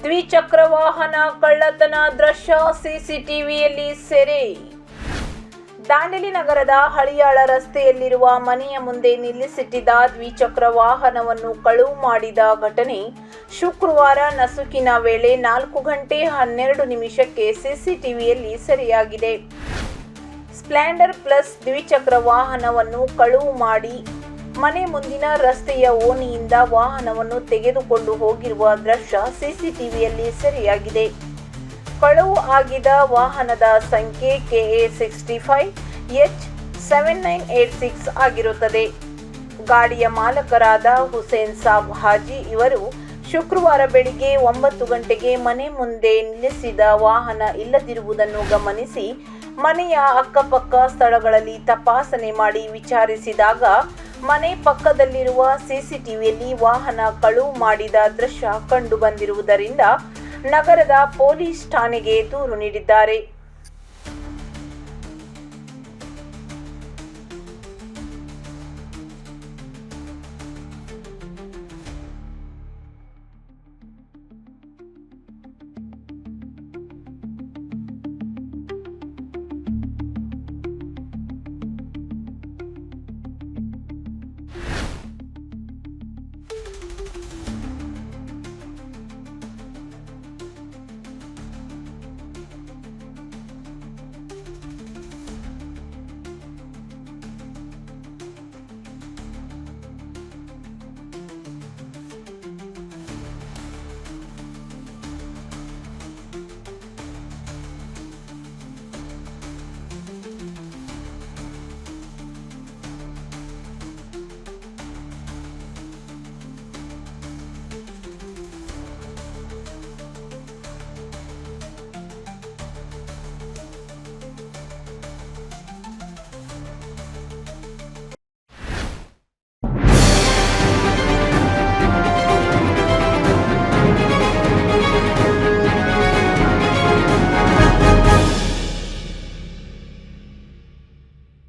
ದ್ವಿಚಕ್ರ ವಾಹನ ಕಳ್ಳತನ ದೃಶ್ಯ ಸಿಸಿಟಿವಿಯಲ್ಲಿ ಸೆರೆ. ದಾಂಡೇಲಿ ನಗರದ ಹಳಿಯಾಳ ರಸ್ತೆಯಲ್ಲಿರುವ ಮನೆಯ ಮುಂದೆ ನಿಲ್ಲಿಸಿಟ್ಟಿದ್ದ ದ್ವಿಚಕ್ರ ವಾಹನವನ್ನು ಕಳವು ಮಾಡಿದ ಘಟನೆ ಶುಕ್ರವಾರ ನಸುಕಿನ ವೇಳೆ 4:12 ಸಿಸಿಟಿವಿಯಲ್ಲಿ ಸೆರೆಯಾಗಿದೆ. ಸ್ಪ್ಲೆಂಡರ್ ಪ್ಲಸ್ ದ್ವಿಚಕ್ರ ವಾಹನವನ್ನು ಕಳವು ಮಾಡಿ ಮನೆ ಮುಂದಿನ ರಸ್ತೆಯ ಓಣಿಯಿಂದ ವಾಹನವನ್ನು ತೆಗೆದುಕೊಂಡು ಹೋಗಿರುವ ದೃಶ್ಯ ಸಿಸಿಟಿವಿಯಲ್ಲಿ ಸೆರೆಯಾಗಿದೆ. ಕಳವು ಆಗಿದ್ದ ವಾಹನದ ಸಂಖ್ಯೆ KA65H7986 ಆಗಿರುತ್ತದೆ. ಗಾಡಿಯ ಮಾಲಕರಾದ ಹುಸೇನ್ ಸಾಬ್ ಹಾಜಿ ಇವರು ಶುಕ್ರವಾರ ಬೆಳಿಗ್ಗೆ 9 ಗಂಟೆಗೆ ಮನೆ ಮುಂದೆ ನಿಲ್ಲಿಸಿದ ವಾಹನ ಇಲ್ಲದಿರುವುದನ್ನು ಗಮನಿಸಿ ಮನೆಯ ಅಕ್ಕಪಕ್ಕ ಸ್ಥಳಗಳಲ್ಲಿ ತಪಾಸಣೆ ಮಾಡಿ ವಿಚಾರಿಸಿದಾಗ ಮನೆ ಪಕ್ಕದಲ್ಲಿರುವ ಸಿಸಿಟಿವಿಯಲ್ಲಿ ವಾಹನ ಕಳವು ಮಾಡಿದ ದೃಶ್ಯ ಕಂಡು ಬಂದಿರುವುದರಿಂದ ನಗರದ ಪೊಲೀಸ್ ಠಾಣೆಗೆ ದೂರು ನೀಡಿದ್ದಾರೆ.